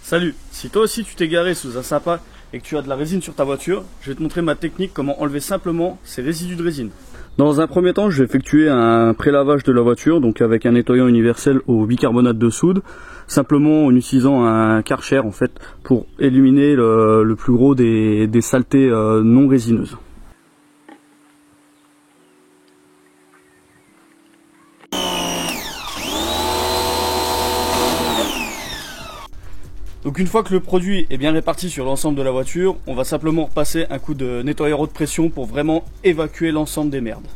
Salut, si toi aussi tu t'es garé sous un sapin et que tu as de la résine sur ta voiture, je vais te montrer ma technique comment enlever simplement ces résidus de résine. Dans un premier temps, je vais effectuer un prélavage de la voiture, donc avec un nettoyant universel au bicarbonate de soude, simplement en utilisant un Karcher en fait pour éliminer le plus gros des saletés non résineuses. Donc une fois que le produit est bien réparti sur l'ensemble de la voiture, on va simplement passer un coup de nettoyeur haute pression pour vraiment évacuer l'ensemble des merdes.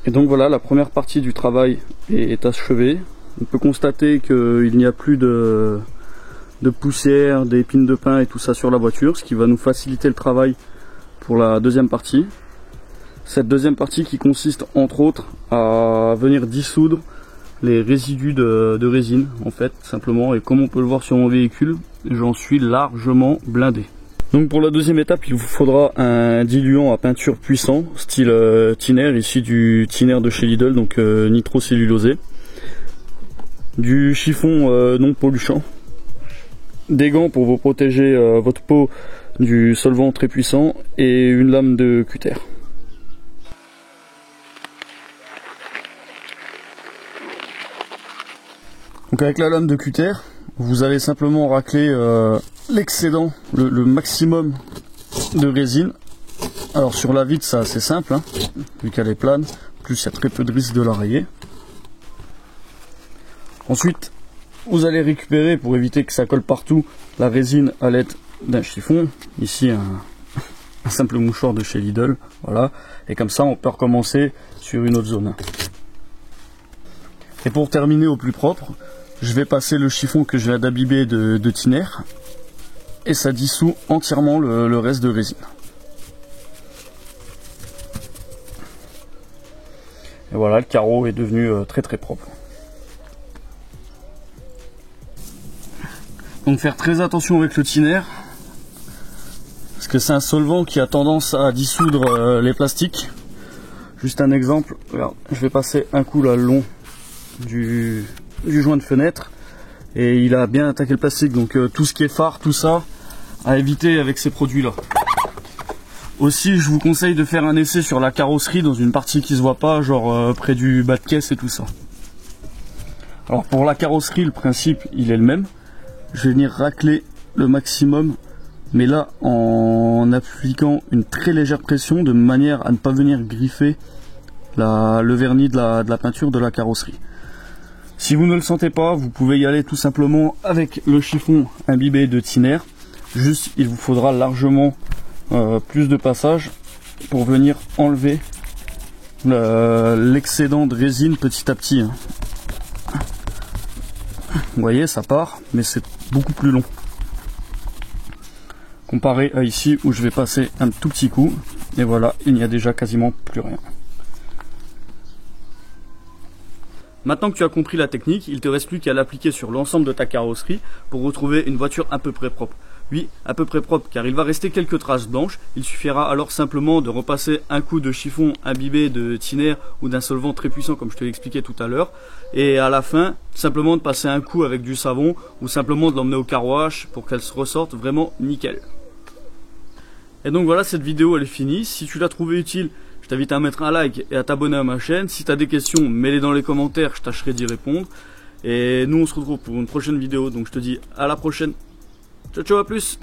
Et donc voilà, la première partie du travail est achevée. On peut constater qu'il n'y a plus de poussière, d'épines de pin et tout ça sur la voiture, ce qui va nous faciliter le travail pour la deuxième partie. Cette deuxième partie qui consiste entre autres à venir dissoudre les résidus de résine en fait simplement, et comme on peut le voir sur mon véhicule, j'en suis largement blindé. Donc pour la deuxième étape, il vous faudra un diluant à peinture puissant style Thinner, ici du Thinner de chez Lidl, donc nitrocellulosé, du chiffon non polluant, des gants pour vous protéger votre peau du solvant très puissant et une lame de cutter. Donc avec la lame de cutter, vous allez simplement racler l'excédent, le maximum de résine. Alors sur la vitre, c'est assez simple, hein, vu qu'elle est plane, plus il y a très peu de risque de la rayer. Ensuite, vous allez récupérer, pour éviter que ça colle partout, la résine à l'aide d'un chiffon. Ici un simple mouchoir de chez Lidl, voilà. Et comme ça, on peut recommencer sur une autre zone. Et pour terminer au plus propre, je vais passer le chiffon que je viens d'imbiber de Thinner et ça dissout entièrement le reste de résine. Et voilà, le carreau est devenu très très propre. Donc faire très attention avec le Thinner, parce que c'est un solvant qui a tendance à dissoudre les plastiques. Juste un exemple, regarde, je vais passer un coup là le long du joint de fenêtre et il a bien attaqué le plastique, donc tout ce qui est phare, tout ça à éviter avec ces produits là. Aussi je vous conseille de faire un essai sur la carrosserie dans une partie qui se voit pas, genre près du bas de caisse et tout ça. Alors pour la carrosserie, le principe il est le même, je vais venir racler le maximum, mais là en appliquant une très légère pression de manière à ne pas venir griffer le vernis de la peinture de la carrosserie. Si vous ne le sentez pas, vous pouvez y aller tout simplement avec le chiffon imbibé de Thinner. Juste, il vous faudra largement plus de passage pour venir enlever l'excédent de résine petit à petit. Vous voyez, ça part, mais c'est beaucoup plus long. Comparé à ici où je vais passer un tout petit coup, et voilà, il n'y a déjà quasiment plus rien. Maintenant que tu as compris la technique, il ne te reste plus qu'à l'appliquer sur l'ensemble de ta carrosserie pour retrouver une voiture à peu près propre. Oui, à peu près propre, car il va rester quelques traces blanches. Il suffira alors simplement de repasser un coup de chiffon imbibé de Thinner ou d'un solvant très puissant comme je te l'ai expliqué tout à l'heure. Et à la fin, simplement de passer un coup avec du savon ou simplement de l'emmener au car wash pour qu'elle se ressorte vraiment nickel. Et donc voilà, cette vidéo elle est finie. Si tu l'as trouvée utile, je t'invite à mettre un like et à t'abonner à ma chaîne. Si tu as des questions, mets-les dans les commentaires, je tâcherai d'y répondre. Et nous on se retrouve pour une prochaine vidéo, donc je te dis à la prochaine. Ciao ciao, à plus.